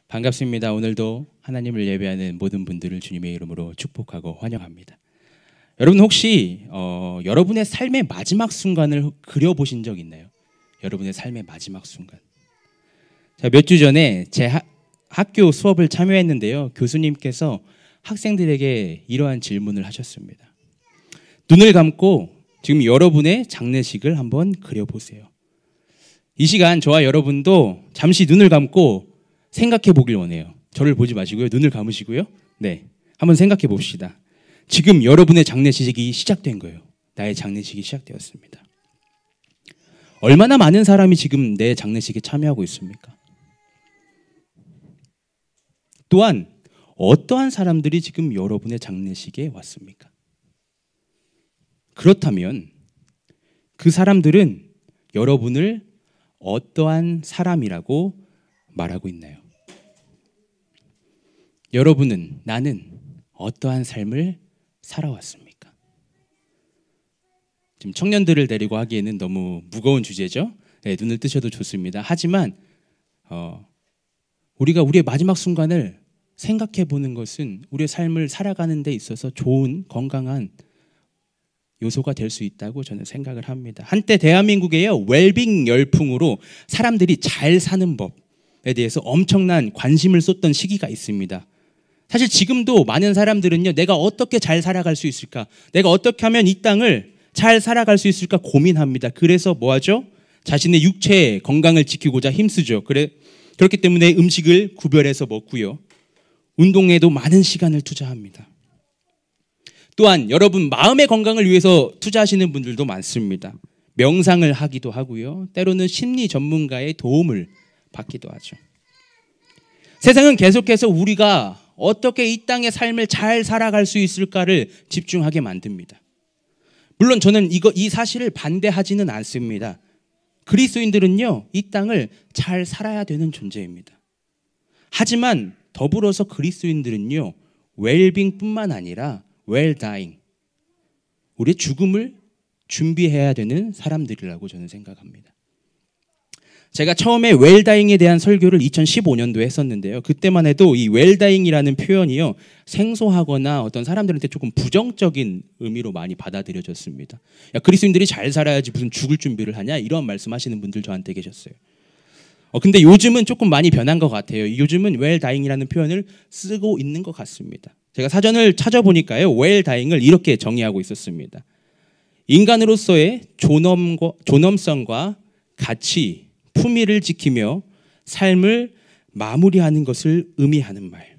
반갑습니다. 오늘도 하나님을 예배하는 모든 분들을 주님의 이름으로 축복하고 환영합니다. 여러분 혹시 여러분의 삶의 마지막 순간을 그려보신 적 있나요? 여러분의 삶의 마지막 순간. 몇 주 전에 제 학교 수업을 참여했는데요. 교수님께서 학생들에게 이러한 질문을 하셨습니다. 눈을 감고 지금 여러분의 장례식을 한번 그려보세요. 이 시간 저와 여러분도 잠시 눈을 감고 생각해 보길 원해요. 저를 보지 마시고요. 눈을 감으시고요. 네, 한번 생각해 봅시다. 지금 여러분의 장례식이 시작된 거예요. 나의 장례식이 시작되었습니다. 얼마나 많은 사람이 지금 내 장례식에 참여하고 있습니까? 또한 어떠한 사람들이 지금 여러분의 장례식에 왔습니까? 그렇다면 그 사람들은 여러분을 어떠한 사람이라고 말하고 있나요? 여러분은, 나는 어떠한 삶을 살아왔습니까? 지금 청년들을 데리고 하기에는 너무 무거운 주제죠. 네, 눈을 뜨셔도 좋습니다. 하지만 우리가 우리의 마지막 순간을 생각해 보는 것은 우리의 삶을 살아가는 데 있어서 좋은 건강한 요소가 될 수 있다고 저는 생각을 합니다. 한때 대한민국에요, 웰빙 열풍으로 사람들이 잘 사는 법에 대해서 엄청난 관심을 쏟던 시기가 있습니다. 사실 지금도 많은 사람들은요, 내가 어떻게 잘 살아갈 수 있을까? 내가 어떻게 하면 이 땅을 잘 살아갈 수 있을까 고민합니다. 그래서 뭐 하죠? 자신의 육체의 건강을 지키고자 힘쓰죠. 그렇기 때문에 음식을 구별해서 먹고요. 운동에도 많은 시간을 투자합니다. 또한 여러분 마음의 건강을 위해서 투자하시는 분들도 많습니다. 명상을 하기도 하고요. 때로는 심리 전문가의 도움을 받기도 하죠. 세상은 계속해서 우리가 어떻게 이 땅의 삶을 잘 살아갈 수 있을까를 집중하게 만듭니다. 물론 저는 이 사실을 반대하지는 않습니다. 그리스도인들은요, 이 땅을 잘 살아야 되는 존재입니다. 하지만 더불어서 그리스도인들은요, 웰빙뿐만 아니라 웰다잉, 우리의 죽음을 준비해야 되는 사람들이라고 저는 생각합니다. 제가 처음에 웰다잉에 대한 설교를 2015년도에 했었는데요. 그때만 해도 이 웰다잉이라는 표현이요, 생소하거나 어떤 사람들한테 조금 부정적인 의미로 많이 받아들여졌습니다. 야, 그리스도인들이 잘 살아야지 무슨 죽을 준비를 하냐, 이런 말씀하시는 분들 저한테 계셨어요. 근데 요즘은 조금 많이 변한 것 같아요. 요즘은 웰다잉이라는 표현을 쓰고 있는 것 같습니다. 제가 사전을 찾아보니까요, 웰다잉을 이렇게 정의하고 있었습니다. 인간으로서의 존엄성과 가치, 품위를 지키며 삶을 마무리하는 것을 의미하는 말.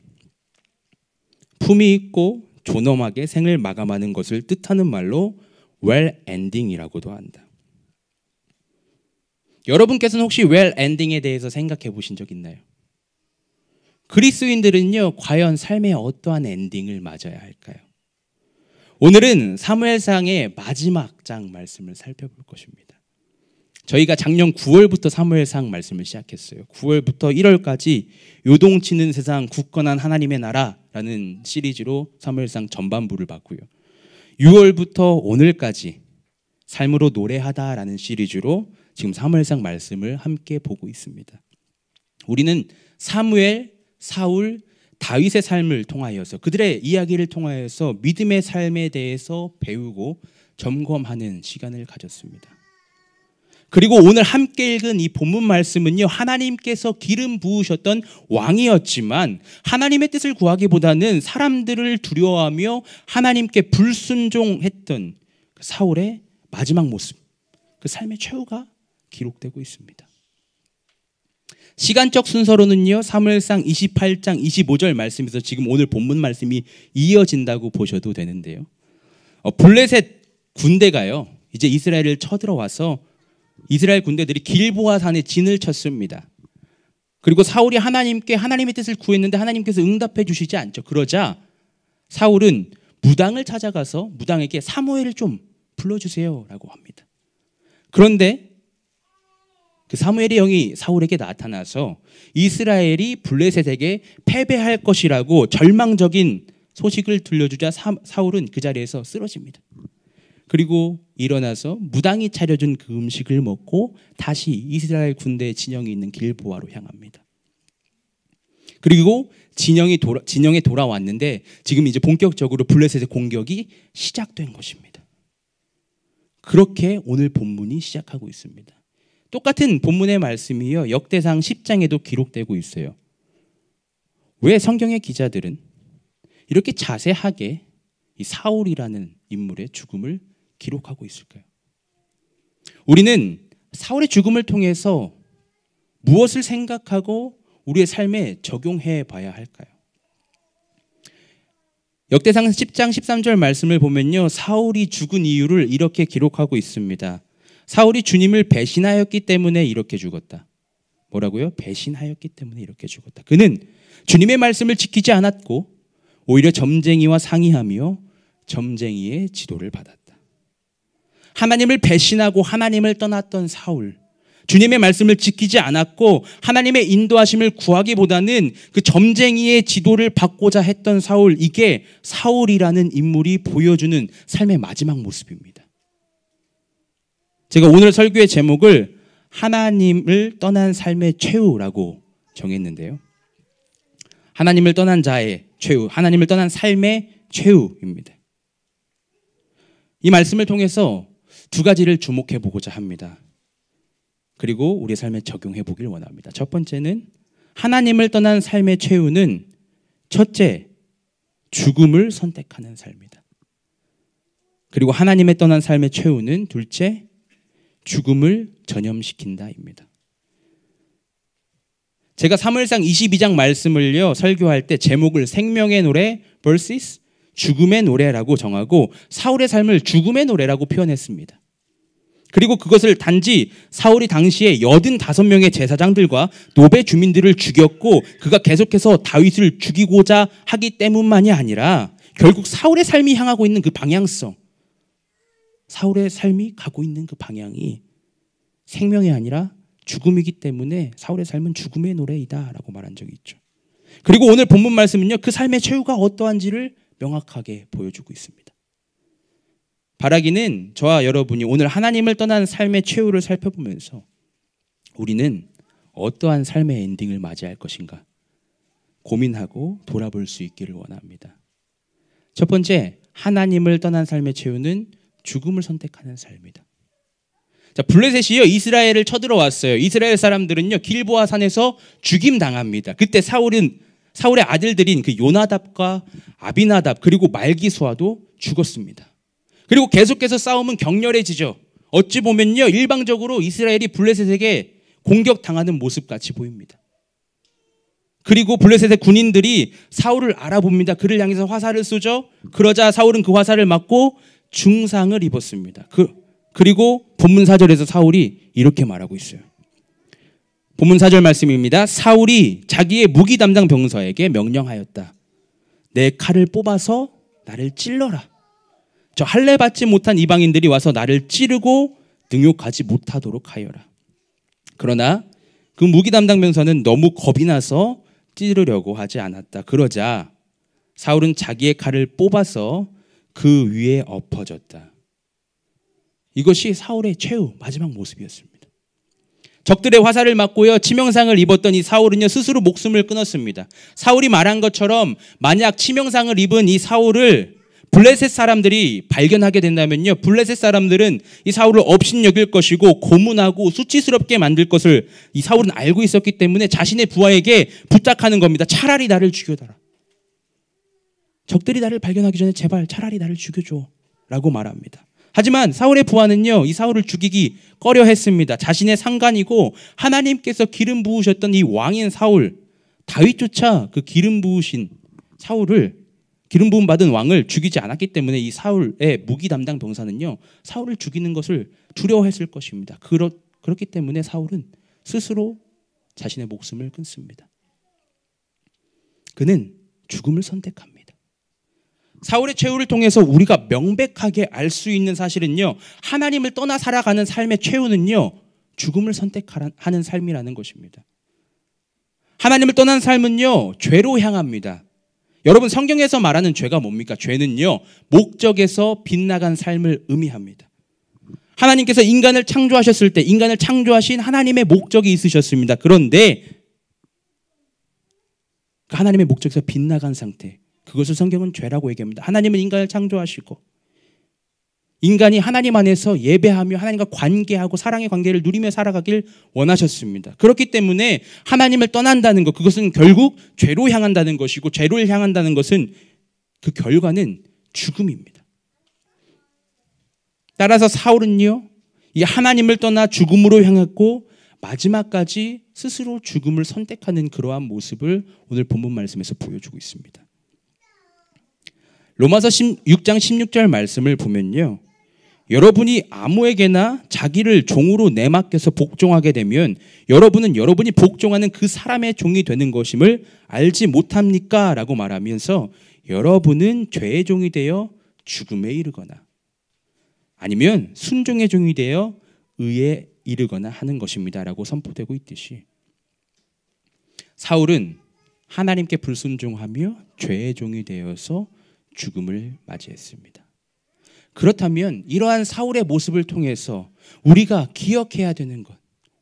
품위 있고 존엄하게 생을 마감하는 것을 뜻하는 말로 웰엔딩이라고도 한다. 여러분께서는 혹시 웰엔딩에 대해서 생각해 보신 적 있나요? 그리스도인들은요, 과연 삶의 어떠한 엔딩을 맞아야 할까요? 오늘은 사무엘상의 마지막 장 말씀을 살펴볼 것입니다. 저희가 작년 9월부터 사무엘상 말씀을 시작했어요. 9월부터 1월까지 요동치는 세상 굳건한 하나님의 나라라는 시리즈로 사무엘상 전반부를 봤고요. 6월부터 오늘까지 삶으로 노래하다라는 시리즈로 지금 사무엘상 말씀을 함께 보고 있습니다. 우리는 사무엘, 사울, 다윗의 삶을 통하여서, 그들의 이야기를 통하여서 믿음의 삶에 대해서 배우고 점검하는 시간을 가졌습니다. 그리고 오늘 함께 읽은 이 본문 말씀은요, 하나님께서 기름 부으셨던 왕이었지만 하나님의 뜻을 구하기보다는 사람들을 두려워하며 하나님께 불순종했던 그 사울의 마지막 모습, 그 삶의 최후가 기록되고 있습니다. 시간적 순서로는요, 사무엘상 28장 25절 말씀에서 지금 오늘 본문 말씀이 이어진다고 보셔도 되는데요. 블레셋 군대가요, 이제 이스라엘을 쳐들어와서 이스라엘 군대들이 길보아 산에 진을 쳤습니다. 그리고 사울이 하나님께 하나님의 뜻을 구했는데 하나님께서 응답해 주시지 않죠. 그러자 사울은 무당을 찾아가서 무당에게 사무엘을 좀 불러주세요 라고 합니다. 그런데 그 사무엘의 영이 사울에게 나타나서 이스라엘이 블레셋에게 패배할 것이라고 절망적인 소식을 들려주자 사울은 그 자리에서 쓰러집니다. 그리고 일어나서 무당이 차려준 그 음식을 먹고 다시 이스라엘 군대의 진영이 있는 길보아로 향합니다. 그리고 진영에 돌아왔는데 지금 이제 본격적으로 블레셋의 공격이 시작된 것입니다. 그렇게 오늘 본문이 시작하고 있습니다. 똑같은 본문의 말씀이요, 역대상 10장에도 기록되고 있어요. 왜 성경의 기자들은 이렇게 자세하게 이 사울이라는 인물의 죽음을 기록하고 있을까요? 우리는 사울의 죽음을 통해서 무엇을 생각하고 우리의 삶에 적용해 봐야 할까요? 역대상 10장 13절 말씀을 보면요, 사울이 죽은 이유를 이렇게 기록하고 있습니다. 사울이 주님을 배신하였기 때문에 이렇게 죽었다. 뭐라고요? 배신하였기 때문에 이렇게 죽었다. 그는 주님의 말씀을 지키지 않았고 오히려 점쟁이와 상의하며 점쟁이의 지도를 받았다. 하나님을 배신하고 하나님을 떠났던 사울, 주님의 말씀을 지키지 않았고 하나님의 인도하심을 구하기보다는 그 점쟁이의 지도를 받고자 했던 사울, 이게 사울이라는 인물이 보여주는 삶의 마지막 모습입니다. 제가 오늘 설교의 제목을 하나님을 떠난 삶의 최후라고 정했는데요. 하나님을 떠난 자의 최후, 하나님을 떠난 삶의 최후입니다. 이 말씀을 통해서 두 가지를 주목해 보고자 합니다. 그리고 우리 삶에 적용해 보길 원합니다. 첫 번째는 하나님을 떠난 삶의 최후는 첫째, 죽음을 선택하는 삶이다. 그리고 하나님을 떠난 삶의 최후는 둘째, 죽음을 전염시킨다입니다. 제가 사무엘상 22장 말씀을요, 설교할 때 제목을 생명의 노래 vs 죽음의 노래라고 정하고 사울의 삶을 죽음의 노래라고 표현했습니다. 그리고 그것을 단지 사울이 당시에 85명의 제사장들과 노베 주민들을 죽였고 그가 계속해서 다윗을 죽이고자 하기 때문만이 아니라 결국 사울의 삶이 향하고 있는 그 방향성, 사울의 삶이 가고 있는 그 방향이 생명이 아니라 죽음이기 때문에 사울의 삶은 죽음의 노래이다 라고 말한 적이 있죠. 그리고 오늘 본문 말씀은요, 그 삶의 최후가 어떠한지를 명확하게 보여주고 있습니다. 바라기는 저와 여러분이 오늘 하나님을 떠난 삶의 최후를 살펴보면서 우리는 어떠한 삶의 엔딩을 맞이할 것인가 고민하고 돌아볼 수 있기를 원합니다. 첫 번째, 하나님을 떠난 삶의 최후는 죽음을 선택하는 삶이다. 자, 블레셋이요, 이스라엘을 쳐들어왔어요. 이스라엘 사람들은요, 길보아 산에서 죽임당합니다. 그때 사울의 아들들인 그 요나답과 아비나답 그리고 말기수아도 죽었습니다. 그리고 계속해서 싸움은 격렬해지죠. 어찌 보면요, 일방적으로 이스라엘이 블레셋에게 공격당하는 모습같이 보입니다. 그리고 블레셋의 군인들이 사울을 알아봅니다. 그를 향해서 화살을 쏘죠. 그러자 사울은 그 화살을 맞고 중상을 입었습니다. 그리고 본문 4절에서 사울이 이렇게 말하고 있어요. 본문 4절 말씀입니다. 사울이 자기의 무기 담당 병사에게 명령하였다. 내 칼을 뽑아서 나를 찔러라. 저 할례 받지 못한 이방인들이 와서 나를 찌르고 능욕하지 못하도록 하여라. 그러나 그 무기 담당 병사는 너무 겁이 나서 찌르려고 하지 않았다. 그러자 사울은 자기의 칼을 뽑아서 그 위에 엎어졌다. 이것이 사울의 최후 마지막 모습이었습니다. 적들의 화살을 맞고요, 치명상을 입었던 이 사울은요, 스스로 목숨을 끊었습니다. 사울이 말한 것처럼 만약 치명상을 입은 이 사울을 블레셋 사람들이 발견하게 된다면요, 블레셋 사람들은 이 사울을 업신여길 것이고 고문하고 수치스럽게 만들 것을 이 사울은 알고 있었기 때문에 자신의 부하에게 부탁하는 겁니다. 차라리 나를 죽여달라. 적들이 나를 발견하기 전에 제발 차라리 나를 죽여줘 라고 말합니다. 하지만 사울의 부하는요, 이 사울을 죽이기 꺼려했습니다. 자신의 상관이고 하나님께서 기름 부으셨던 이 왕인 사울, 다윗조차 그 기름 부으신 사울을, 기름 부음 받은 왕을 죽이지 않았기 때문에 이 사울의 무기 담당 병사는요, 사울을 죽이는 것을 두려워했을 것입니다. 그렇기 때문에 사울은 스스로 자신의 목숨을 끊습니다. 그는 죽음을 선택합니다. 사울의 최후를 통해서 우리가 명백하게 알 수 있는 사실은요, 하나님을 떠나 살아가는 삶의 최후는요, 죽음을 선택하는 삶이라는 것입니다. 하나님을 떠난 삶은요, 죄로 향합니다. 여러분, 성경에서 말하는 죄가 뭡니까? 죄는요, 목적에서 빗나간 삶을 의미합니다. 하나님께서 인간을 창조하셨을 때 인간을 창조하신 하나님의 목적이 있으셨습니다. 그런데 그 하나님의 목적에서 빗나간 상태, 그것을 성경은 죄라고 얘기합니다. 하나님은 인간을 창조하시고 인간이 하나님 안에서 예배하며 하나님과 관계하고 사랑의 관계를 누리며 살아가길 원하셨습니다. 그렇기 때문에 하나님을 떠난다는 것, 그것은 결국 죄로 향한다는 것이고, 죄를 향한다는 것은 그 결과는 죽음입니다. 따라서 사울은요, 이 하나님을 떠나 죽음으로 향했고 마지막까지 스스로 죽음을 선택하는 그러한 모습을 오늘 본문 말씀에서 보여주고 있습니다. 로마서 6장 16절 말씀을 보면요, 여러분이 아무에게나 자기를 종으로 내맡겨서 복종하게 되면 여러분은 여러분이 복종하는 그 사람의 종이 되는 것임을 알지 못합니까? 라고 말하면서 여러분은 죄의 종이 되어 죽음에 이르거나 아니면 순종의 종이 되어 의에 이르거나 하는 것입니다 라고 선포되고 있듯이, 사울은 하나님께 불순종하며 죄의 종이 되어서 죽음을 맞이했습니다. 그렇다면 이러한 사울의 모습을 통해서 우리가 기억해야 되는 것,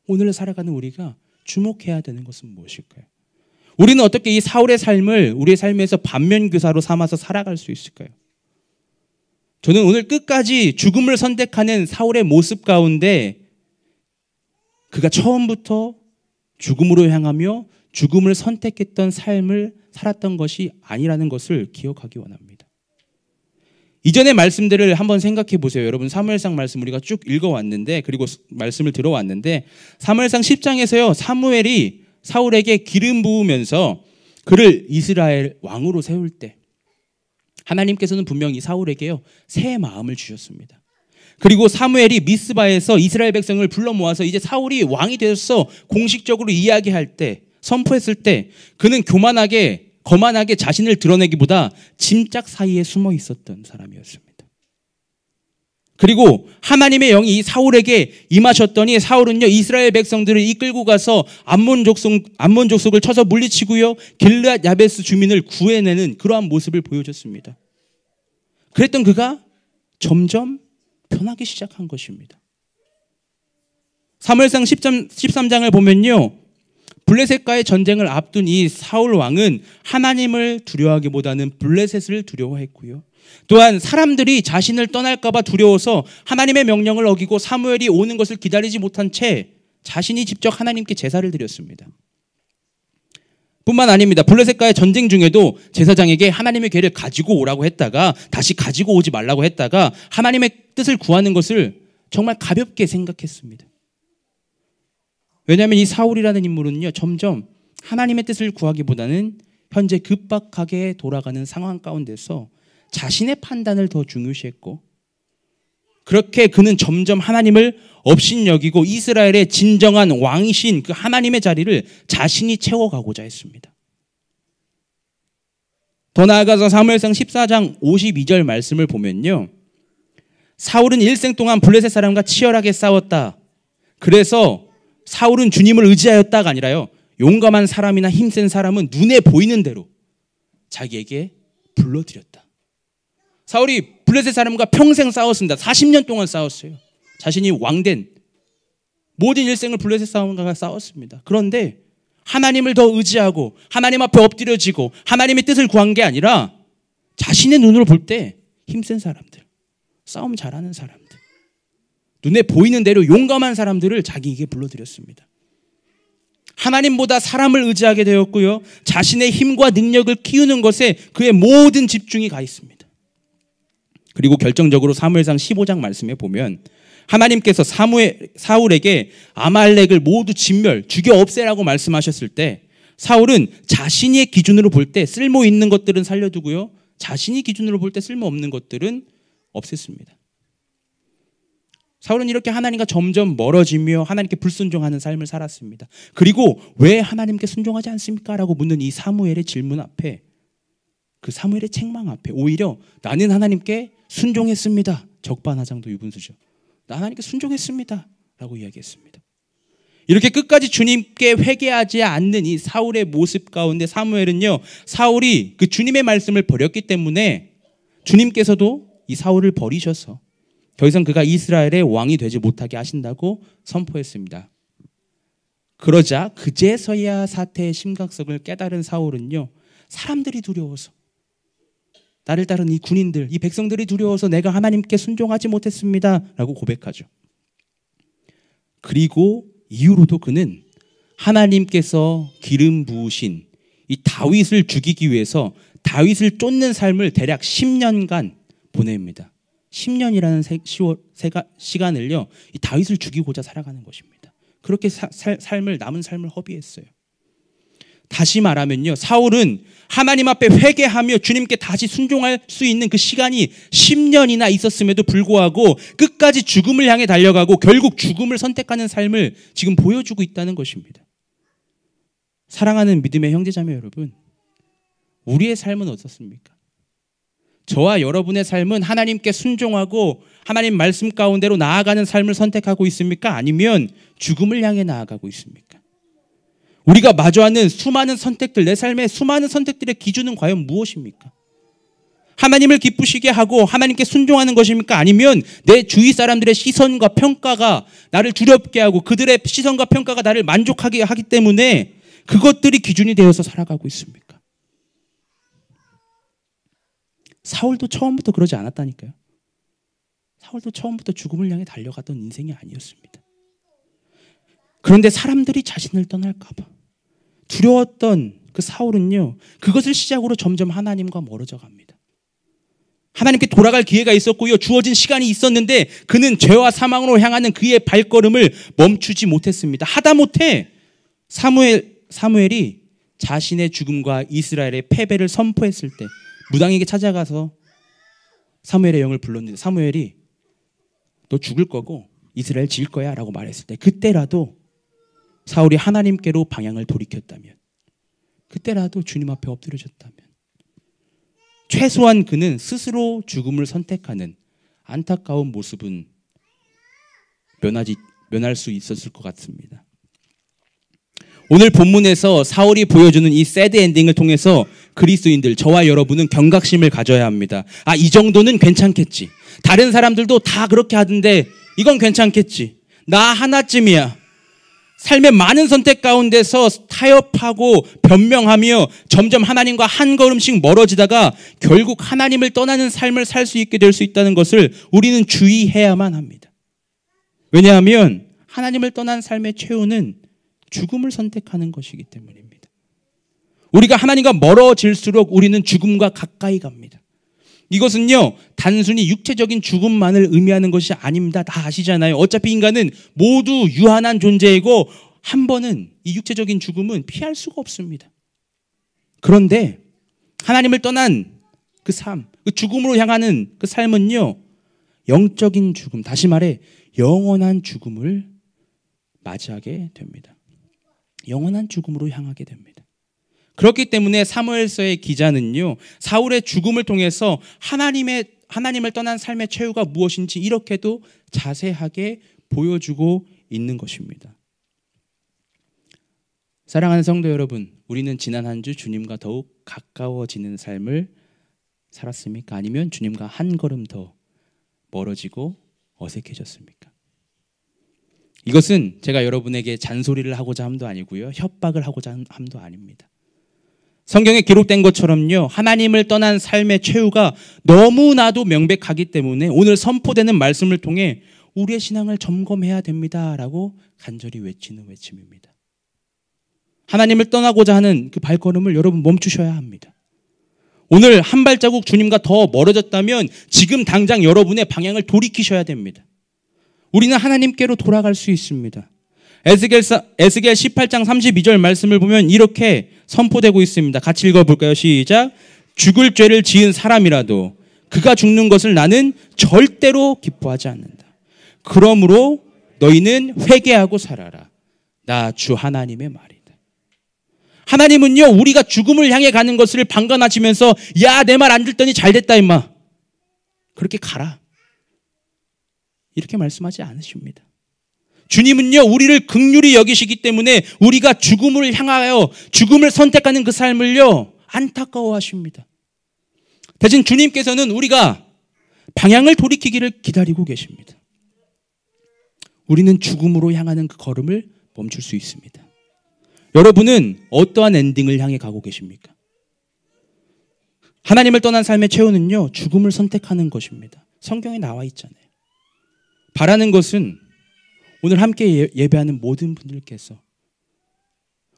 오늘 살아가는 우리가 주목해야 되는 것은 무엇일까요? 우리는 어떻게 이 사울의 삶을 우리의 삶에서 반면교사로 삼아서 살아갈 수 있을까요? 저는 오늘 끝까지 죽음을 선택하는 사울의 모습 가운데 그가 처음부터 죽음으로 향하며 죽음을 선택했던 삶을 살았던 것이 아니라는 것을 기억하기 원합니다. 이전의 말씀들을 한번 생각해 보세요. 여러분, 사무엘상 말씀 우리가 쭉 읽어왔는데, 그리고 말씀을 들어왔는데, 사무엘상 10장에서요 사무엘이 사울에게 기름 부으면서 그를 이스라엘 왕으로 세울 때 하나님께서는 분명히 사울에게요 새 마음을 주셨습니다. 그리고 사무엘이 미스바에서 이스라엘 백성을 불러 모아서 이제 사울이 왕이 되어서 공식적으로 이야기할 때, 선포했을 때 그는 거만하게 자신을 드러내기보다 짐짝 사이에 숨어 있었던 사람이었습니다. 그리고 하나님의 영이 사울에게 임하셨더니 사울은요 이스라엘 백성들을 이끌고 가서 암몬 족속을 쳐서 물리치고요 길르앗 야베스 주민을 구해내는 그러한 모습을 보여줬습니다. 그랬던 그가 점점 변하기 시작한 것입니다. 사무엘상 13장을 보면요, 블레셋과의 전쟁을 앞둔 이 사울 왕은 하나님을 두려워하기보다는 블레셋을 두려워했고요, 또한 사람들이 자신을 떠날까 봐 두려워서 하나님의 명령을 어기고 사무엘이 오는 것을 기다리지 못한 채 자신이 직접 하나님께 제사를 드렸습니다. 뿐만 아닙니다. 블레셋과의 전쟁 중에도 제사장에게 하나님의 궤를 가지고 오라고 했다가 다시 가지고 오지 말라고 했다가 하나님의 뜻을 구하는 것을 정말 가볍게 생각했습니다. 왜냐하면 이 사울이라는 인물은요 점점 하나님의 뜻을 구하기보다는 현재 급박하게 돌아가는 상황 가운데서 자신의 판단을 더 중요시했고, 그렇게 그는 점점 하나님을 업신여기고 이스라엘의 진정한 왕이신 그 하나님의 자리를 자신이 채워가고자 했습니다. 더 나아가서 사무엘상 14장 52절 말씀을 보면요, 사울은 일생 동안 블레셋 사람과 치열하게 싸웠다. 그래서 사울은 주님을 의지하였다가 아니라요, 용감한 사람이나 힘센 사람은 눈에 보이는 대로 자기에게 불러들였다. 사울이 블레셋 사람과 평생 싸웠습니다. 40년 동안 싸웠어요. 자신이 왕된 모든 일생을 블레셋 사람과 싸웠습니다. 그런데 하나님을 더 의지하고 하나님 앞에 엎드려지고 하나님의 뜻을 구한 게 아니라 자신의 눈으로 볼 때 힘센 사람들, 싸움 잘하는 사람들, 눈에 보이는 대로 용감한 사람들을 자기에게 불러들였습니다. 하나님보다 사람을 의지하게 되었고요, 자신의 힘과 능력을 키우는 것에 그의 모든 집중이 가 있습니다. 그리고 결정적으로 사무엘상 15장 말씀에 보면 하나님께서 사울에게 아말렉을 모두 죽여 없애라고 말씀하셨을 때 사울은 자신의 기준으로 볼 때 쓸모 있는 것들은 살려두고요, 자신이 기준으로 볼 때 쓸모 없는 것들은 없앴습니다. 사울은 이렇게 하나님과 점점 멀어지며 하나님께 불순종하는 삶을 살았습니다. 그리고 왜 하나님께 순종하지 않습니까? 라고 묻는 이 사무엘의 질문 앞에, 그 사무엘의 책망 앞에 오히려 나는 하나님께 순종했습니다, 적반하장도 유분수죠. 나 하나님께 순종했습니다 라고 이야기했습니다. 이렇게 끝까지 주님께 회개하지 않는 이 사울의 모습 가운데 사무엘은요, 사울이 그 주님의 말씀을 버렸기 때문에 주님께서도 이 사울을 버리셔서 더 이상 그가 이스라엘의 왕이 되지 못하게 하신다고 선포했습니다. 그러자 그제서야 사태의 심각성을 깨달은 사울은요, 사람들이 두려워서, 나를 따른 이 군인들, 이 백성들이 두려워서 내가 하나님께 순종하지 못했습니다 라고 고백하죠. 그리고 이후로도 그는 하나님께서 기름 부으신 이 다윗을 죽이기 위해서 다윗을 쫓는 삶을 대략 10년간 보냅니다. 10년이라는 시간을요, 이 다윗을 죽이고자 살아가는 것입니다. 그렇게 남은 삶을 허비했어요. 다시 말하면요, 사울은 하나님 앞에 회개하며 주님께 다시 순종할 수 있는 그 시간이 10년이나 있었음에도 불구하고 끝까지 죽음을 향해 달려가고 결국 죽음을 선택하는 삶을 지금 보여주고 있다는 것입니다. 사랑하는 믿음의 형제자매 여러분, 우리의 삶은 어떻습니까? 저와 여러분의 삶은 하나님께 순종하고 하나님 말씀 가운데로 나아가는 삶을 선택하고 있습니까? 아니면 죽음을 향해 나아가고 있습니까? 우리가 마주하는 수많은 선택들, 내 삶의 수많은 선택들의 기준은 과연 무엇입니까? 하나님을 기쁘시게 하고 하나님께 순종하는 것입니까? 아니면 내 주위 사람들의 시선과 평가가 나를 두렵게 하고 그들의 시선과 평가가 나를 만족하게 하기 때문에 그것들이 기준이 되어서 살아가고 있습니까? 사울도 처음부터 그러지 않았다니까요. 사울도 처음부터 죽음을 향해 달려갔던 인생이 아니었습니다. 그런데 사람들이 자신을 떠날까 봐 두려웠던 그 사울은요, 그것을 시작으로 점점 하나님과 멀어져 갑니다. 하나님께 돌아갈 기회가 있었고요, 주어진 시간이 있었는데 그는 죄와 사망으로 향하는 그의 발걸음을 멈추지 못했습니다. 하다못해 사무엘이 자신의 죽음과 이스라엘의 패배를 선포했을 때 무당에게 찾아가서 사무엘의 영을 불렀는데 사무엘이 너 죽을 거고 이스라엘 질 거야 라고 말했을 때 그때라도 사울이 하나님께로 방향을 돌이켰다면, 그때라도 주님 앞에 엎드려졌다면 최소한 그는 스스로 죽음을 선택하는 안타까운 모습은 면할 수 있었을 것 같습니다. 오늘 본문에서 사울이 보여주는 이 새드 엔딩을 통해서 그리스도인들, 저와 여러분은 경각심을 가져야 합니다. 아, 이 정도는 괜찮겠지. 다른 사람들도 다 그렇게 하던데 이건 괜찮겠지. 나 하나쯤이야. 삶의 많은 선택 가운데서 타협하고 변명하며 점점 하나님과 한 걸음씩 멀어지다가 결국 하나님을 떠나는 삶을 살 수 있게 될 수 있다는 것을 우리는 주의해야만 합니다. 왜냐하면 하나님을 떠난 삶의 최후는 죽음을 선택하는 것이기 때문입니다. 우리가 하나님과 멀어질수록 우리는 죽음과 가까이 갑니다. 이것은요, 단순히 육체적인 죽음만을 의미하는 것이 아닙니다. 다 아시잖아요. 어차피 인간은 모두 유한한 존재이고 한 번은 이 육체적인 죽음은 피할 수가 없습니다. 그런데 하나님을 떠난 그 삶, 그 죽음으로 향하는 그 삶은요, 영적인 죽음, 다시 말해 영원한 죽음을 맞이하게 됩니다. 영원한 죽음으로 향하게 됩니다. 그렇기 때문에 사무엘서의 기자는요, 사울의 죽음을 통해서 하나님을 떠난 삶의 최후가 무엇인지 이렇게도 자세하게 보여주고 있는 것입니다. 사랑하는 성도 여러분, 우리는 지난 한 주 주님과 더욱 가까워지는 삶을 살았습니까? 아니면 주님과 한 걸음 더 멀어지고 어색해졌습니까? 이것은 제가 여러분에게 잔소리를 하고자 함도 아니고요, 협박을 하고자 함도 아닙니다. 성경에 기록된 것처럼요, 하나님을 떠난 삶의 최후가 너무나도 명백하기 때문에 오늘 선포되는 말씀을 통해 우리의 신앙을 점검해야 됩니다라고 간절히 외치는 외침입니다. 하나님을 떠나고자 하는 그 발걸음을 여러분 멈추셔야 합니다. 오늘 한 발자국 주님과 더 멀어졌다면 지금 당장 여러분의 방향을 돌이키셔야 됩니다. 우리는 하나님께로 돌아갈 수 있습니다. 에스겔 18장 32절 말씀을 보면 이렇게 선포되고 있습니다. 같이 읽어볼까요? 시작. 죽을 죄를 지은 사람이라도 그가 죽는 것을 나는 절대로 기뻐하지 않는다. 그러므로 너희는 회개하고 살아라. 나 주 하나님의 말이다. 하나님은요, 우리가 죽음을 향해 가는 것을 방관하시면서 야, 내 말 안 듣더니 잘됐다 임마, 그렇게 가라, 이렇게 말씀하지 않으십니다. 주님은요, 우리를 긍휼히 여기시기 때문에 우리가 죽음을 향하여 죽음을 선택하는 그 삶을요, 안타까워하십니다. 대신 주님께서는 우리가 방향을 돌이키기를 기다리고 계십니다. 우리는 죽음으로 향하는 그 걸음을 멈출 수 있습니다. 여러분은 어떠한 엔딩을 향해 가고 계십니까? 하나님을 떠난 삶의 최후는요, 죽음을 선택하는 것입니다. 성경에 나와 있잖아요. 바라는 것은 오늘 함께 예배하는 모든 분들께서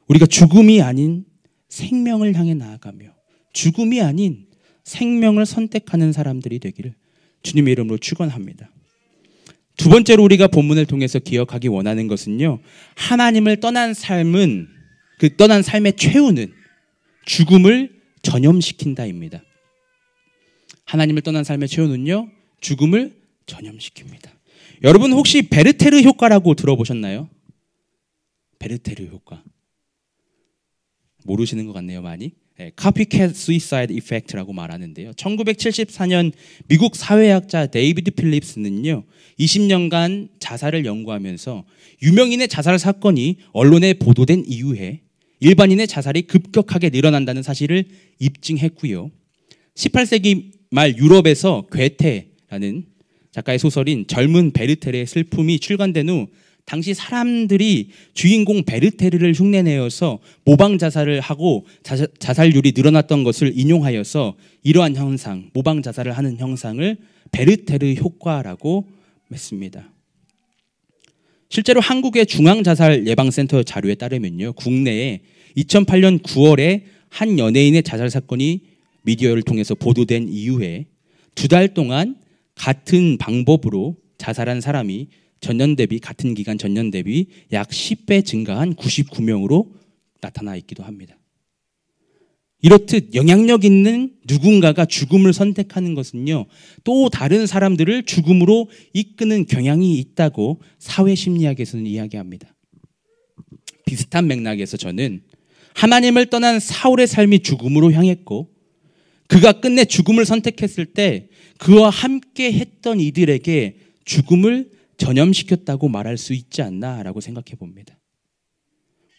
우리가 죽음이 아닌 생명을 향해 나아가며 죽음이 아닌 생명을 선택하는 사람들이 되기를 주님의 이름으로 축원합니다. 두 번째로 우리가 본문을 통해서 기억하기 원하는 것은요, 하나님을 떠난 삶은, 그 떠난 삶의 최후는 죽음을 전염시킨다입니다. 하나님을 떠난 삶의 최후는요, 죽음을 전염시킵니다. 여러분 혹시 베르테르 효과라고 들어보셨나요? 베르테르 효과. 모르시는 것 같네요, 많이. 네, Copycat Suicide Effect라고 말하는데요. 1974년 미국 사회학자 데이비드 필립스는요, 20년간 자살을 연구하면서 유명인의 자살 사건이 언론에 보도된 이후에 일반인의 자살이 급격하게 늘어난다는 사실을 입증했고요. 18세기 말 유럽에서 괴테라는 작가의 소설인 젊은 베르테르의 슬픔이 출간된 후 당시 사람들이 주인공 베르테르를 흉내내어서 모방 자살을 하고 자살률이 늘어났던 것을 인용하여서 이러한 현상, 모방 자살을 하는 형상을 베르테르 효과라고 했습니다. 실제로 한국의 중앙자살예방센터 자료에 따르면요, 국내에 2008년 9월에 한 연예인의 자살 사건이 미디어를 통해서 보도된 이후에 2달 동안 같은 방법으로 자살한 사람이 전년 대비, 같은 기간 전년 대비 약 10배 증가한 99명으로 나타나 있기도 합니다. 이렇듯 영향력 있는 누군가가 죽음을 선택하는 것은요, 또 다른 사람들을 죽음으로 이끄는 경향이 있다고 사회심리학에서는 이야기합니다. 비슷한 맥락에서 저는 하나님을 떠난 사울의 삶이 죽음으로 향했고 그가 끝내 죽음을 선택했을 때 그와 함께 했던 이들에게 죽음을 전염시켰다고 말할 수 있지 않나라고 생각해 봅니다.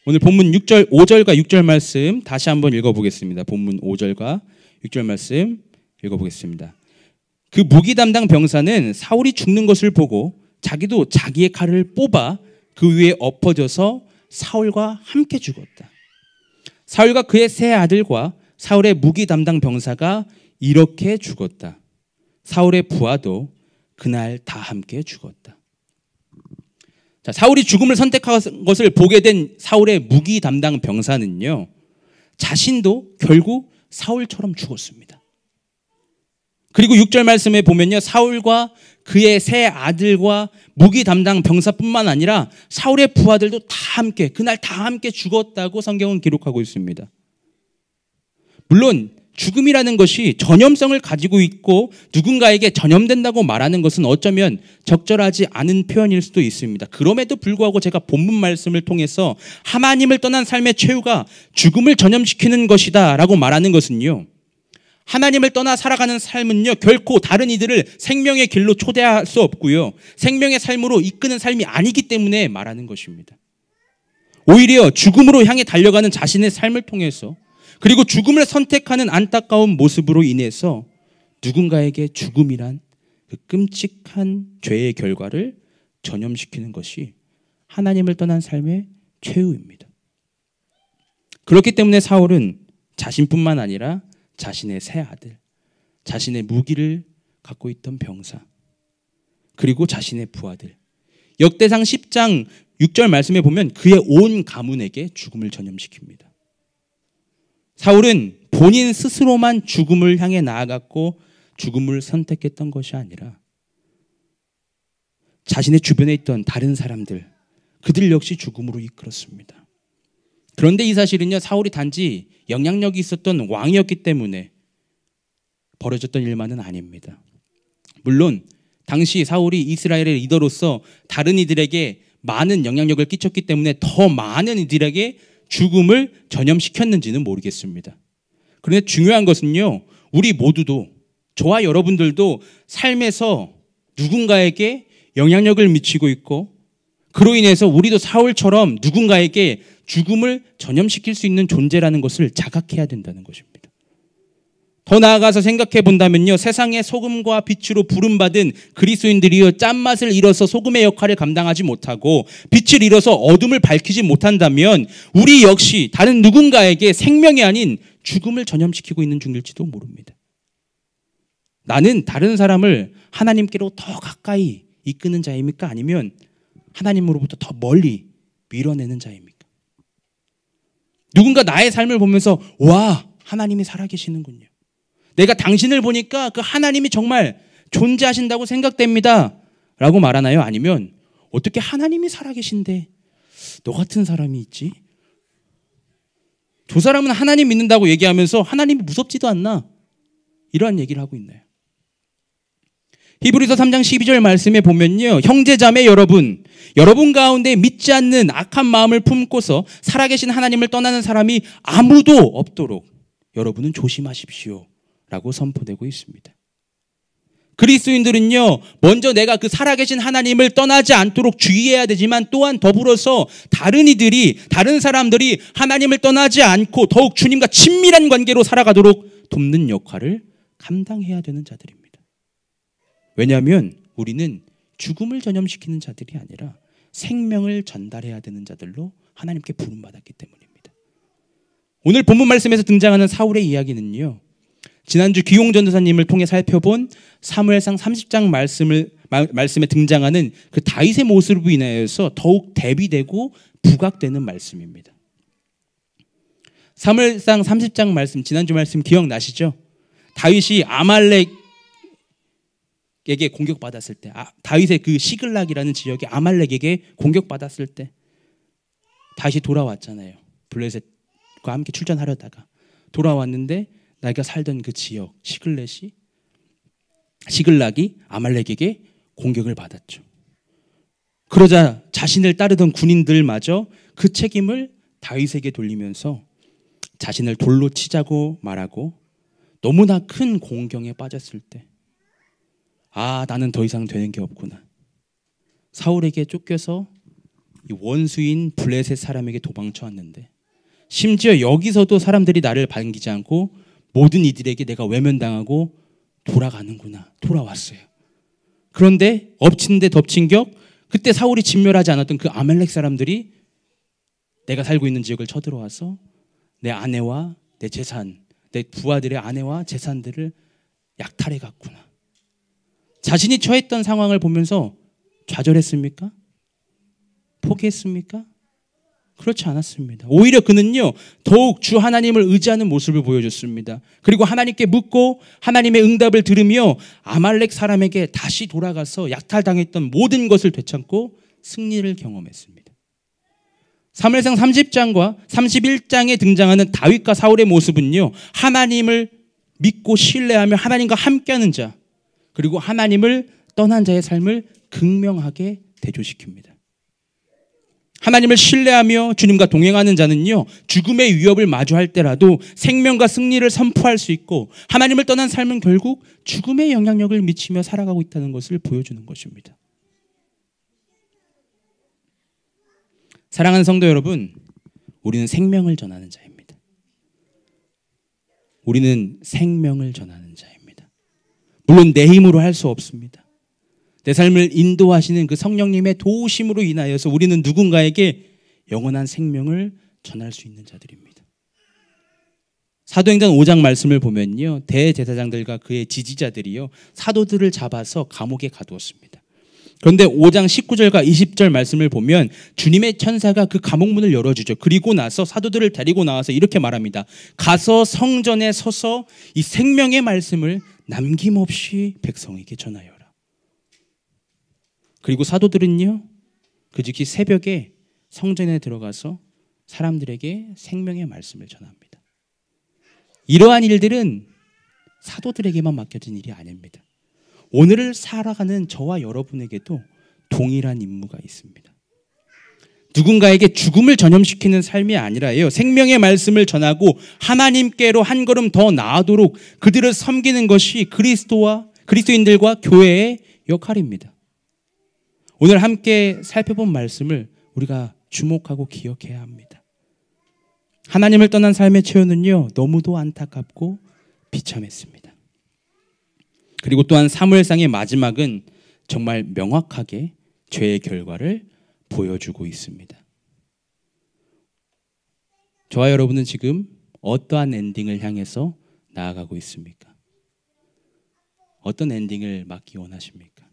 오늘 본문 5절과 6절 말씀 다시 한번 읽어보겠습니다. 본문 5절과 6절 말씀 읽어보겠습니다. 그 무기 담당 병사는 사울이 죽는 것을 보고 자기도 자기의 칼을 뽑아 그 위에 엎어져서 사울과 함께 죽었다. 사울과 그의 세 아들과 사울의 무기 담당 병사가 이렇게 죽었다. 사울의 부하도 그날 다 함께 죽었다. 자, 사울이 죽음을 선택한 것을 보게 된 사울의 무기 담당 병사는요, 자신도 결국 사울처럼 죽었습니다. 그리고 6절 말씀에 보면요, 사울과 그의 세 아들과 무기 담당 병사뿐만 아니라 사울의 부하들도 다 함께, 그날 다 함께 죽었다고 성경은 기록하고 있습니다. 물론 죽음이라는 것이 전염성을 가지고 있고 누군가에게 전염된다고 말하는 것은 어쩌면 적절하지 않은 표현일 수도 있습니다. 그럼에도 불구하고 제가 본문 말씀을 통해서 하나님을 떠난 삶의 최후가 죽음을 전염시키는 것이다 라고 말하는 것은요, 하나님을 떠나 살아가는 삶은요, 결코 다른 이들을 생명의 길로 초대할 수 없고요, 생명의 삶으로 이끄는 삶이 아니기 때문에 말하는 것입니다. 오히려 죽음으로 향해 달려가는 자신의 삶을 통해서, 그리고 죽음을 선택하는 안타까운 모습으로 인해서 누군가에게 죽음이란 그 끔찍한 죄의 결과를 전염시키는 것이 하나님을 떠난 삶의 최후입니다. 그렇기 때문에 사울은 자신뿐만 아니라 자신의 세 아들, 자신의 무기를 갖고 있던 병사, 그리고 자신의 부하들, 역대상 10장 6절 말씀에 보면 그의 온 가문에게 죽음을 전염시킵니다. 사울은 본인 스스로만 죽음을 향해 나아갔고 죽음을 선택했던 것이 아니라 자신의 주변에 있던 다른 사람들, 그들 역시 죽음으로 이끌었습니다. 그런데 이 사실은요, 사울이 단지 영향력이 있었던 왕이었기 때문에 벌어졌던 일만은 아닙니다. 물론 당시 사울이 이스라엘의 리더로서 다른 이들에게 많은 영향력을 끼쳤기 때문에 더 많은 이들에게 죽음을 전염시켰는지는 모르겠습니다. 그런데 중요한 것은요, 우리 모두도, 저와 여러분들도 삶에서 누군가에게 영향력을 미치고 있고 그로 인해서 우리도 사울처럼 누군가에게 죽음을 전염시킬 수 있는 존재라는 것을 자각해야 된다는 것입니다. 더 나아가서 생각해 본다면요, 세상의 소금과 빛으로 부름받은 그리스도인들이요, 짠맛을 잃어서 소금의 역할을 감당하지 못하고 빛을 잃어서 어둠을 밝히지 못한다면 우리 역시 다른 누군가에게 생명이 아닌 죽음을 전염시키고 있는 중일지도 모릅니다. 나는 다른 사람을 하나님께로 더 가까이 이끄는 자입니까? 아니면 하나님으로부터 더 멀리 밀어내는 자입니까? 누군가 나의 삶을 보면서 와, 하나님이 살아계시는군요. 내가 당신을 보니까 그 하나님이 정말 존재하신다고 생각됩니다. 라고 말하나요? 아니면 어떻게 하나님이 살아계신데 너 같은 사람이 있지? 저 사람은 하나님 믿는다고 얘기하면서 하나님이 무섭지도 않나? 이러한 얘기를 하고 있나요? 히브리서 3장 12절 말씀에 보면요, 형제자매 여러분 가운데 믿지 않는 악한 마음을 품고서 살아계신 하나님을 떠나는 사람이 아무도 없도록 여러분은 조심하십시오 라고 선포되고 있습니다. 그리스도인들은요, 먼저 내가 그 살아계신 하나님을 떠나지 않도록 주의해야 되지만 또한 더불어서 다른 사람들이 하나님을 떠나지 않고 더욱 주님과 친밀한 관계로 살아가도록 돕는 역할을 감당해야 되는 자들입니다. 왜냐하면 우리는 죽음을 전염시키는 자들이 아니라 생명을 전달해야 되는 자들로 하나님께 부름받았기 때문입니다. 오늘 본문 말씀에서 등장하는 사울의 이야기는요, 지난주 기용 전도사님을 통해 살펴본 사무엘상 30장 말씀에 등장하는 그 다윗의 모습으로 인하여서 더욱 대비되고 부각되는 말씀입니다. 사무엘상 30장 말씀, 지난주 말씀 기억나시죠? 다윗이 아말렉에게 공격받았을 때, 다윗의 그 시글락이라는 지역에 아말렉에게 공격받았을 때 다윗이 돌아왔잖아요. 블레셋과 함께 출전하려다가 돌아왔는데 내가 살던 그 지역 시글락이 아말렉에게 공격을 받았죠. 그러자 자신을 따르던 군인들마저 그 책임을 다윗에게 돌리면서 자신을 돌로 치자고 말하고 너무나 큰 공경에 빠졌을 때, 나는 더 이상 되는 게 없구나. 사울에게 쫓겨서 이 원수인 블레셋 사람에게 도망쳐 왔는데, 심지어 여기서도 사람들이 나를 반기지 않고 모든 이들에게 내가 외면당하고 돌아왔어요. 그런데 엎친 데 덮친 격, 그때 사울이 진멸하지 않았던 그 아말렉 사람들이 내가 살고 있는 지역을 쳐들어와서 내 아내와 내 재산, 내 부하들의 아내와 재산들을 약탈해 갔구나. 자신이 처했던 상황을 보면서 좌절했습니까? 포기했습니까? 그렇지 않았습니다. 오히려 그는요, 더욱 주 하나님을 의지하는 모습을 보여줬습니다. 그리고 하나님께 묻고 하나님의 응답을 들으며 아말렉 사람에게 다시 돌아가서 약탈당했던 모든 것을 되찾고 승리를 경험했습니다. 사무엘상 30장과 31장에 등장하는 다윗과 사울의 모습은요, 하나님을 믿고 신뢰하며 하나님과 함께하는 자, 그리고 하나님을 떠난 자의 삶을 극명하게 대조시킵니다. 하나님을 신뢰하며 주님과 동행하는 자는요, 죽음의 위협을 마주할 때라도 생명과 승리를 선포할 수 있고, 하나님을 떠난 삶은 결국 죽음의 영향력을 미치며 살아가고 있다는 것을 보여주는 것입니다. 사랑하는 성도 여러분, 우리는 생명을 전하는 자입니다. 우리는 생명을 전하는 자입니다. 물론 내 힘으로 할 수 없습니다. 내 삶을 인도하시는 그 성령님의 도우심으로 인하여서 우리는 누군가에게 영원한 생명을 전할 수 있는 자들입니다. 사도행전 5장 말씀을 보면요, 대제사장들과 그의 지지자들이요, 사도들을 잡아서 감옥에 가두었습니다. 그런데 5장 19절과 20절 말씀을 보면 주님의 천사가 그 감옥문을 열어주죠. 그리고 나서 사도들을 데리고 나와서 이렇게 말합니다. 가서 성전에 서서 이 생명의 말씀을 남김없이 백성에게 전하여라. 그리고 사도들은요, 그 즉시 새벽에 성전에 들어가서 사람들에게 생명의 말씀을 전합니다. 이러한 일들은 사도들에게만 맡겨진 일이 아닙니다. 오늘을 살아가는 저와 여러분에게도 동일한 임무가 있습니다. 누군가에게 죽음을 전염시키는 삶이 아니라요, 생명의 말씀을 전하고 하나님께로 한 걸음 더 나아도록 그들을 섬기는 것이 그리스도인들과 교회의 역할입니다. 오늘 함께 살펴본 말씀을 우리가 주목하고 기억해야 합니다. 하나님을 떠난 삶의 최후는요, 너무도 안타깝고 비참했습니다. 그리고 또한 사무엘상의 마지막은 정말 명확하게 죄의 결과를 보여주고 있습니다. 저와 여러분은 지금 어떠한 엔딩을 향해서 나아가고 있습니까? 어떤 엔딩을 맞기 원하십니까?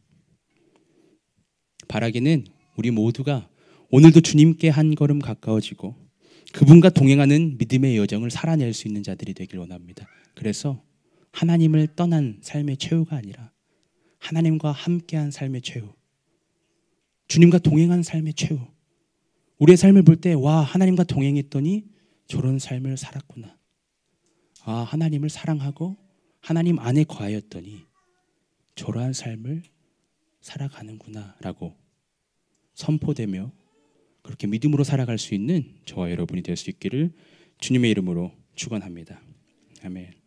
바라기는 우리 모두가 오늘도 주님께 한 걸음 가까워지고 그분과 동행하는 믿음의 여정을 살아낼 수 있는 자들이 되길 원합니다. 그래서 하나님을 떠난 삶의 최후가 아니라 하나님과 함께한 삶의 최후, 주님과 동행한 삶의 최후, 우리의 삶을 볼 때 와, 하나님과 동행했더니 저런 삶을 살았구나. 아, 하나님을 사랑하고 하나님 안에 거하였더니 저러한 삶을 살아가는구나 라고 선포되며 그렇게 믿음으로 살아갈 수 있는 저와 여러분이 될 수 있기를 주님의 이름으로 축원합니다. 아멘.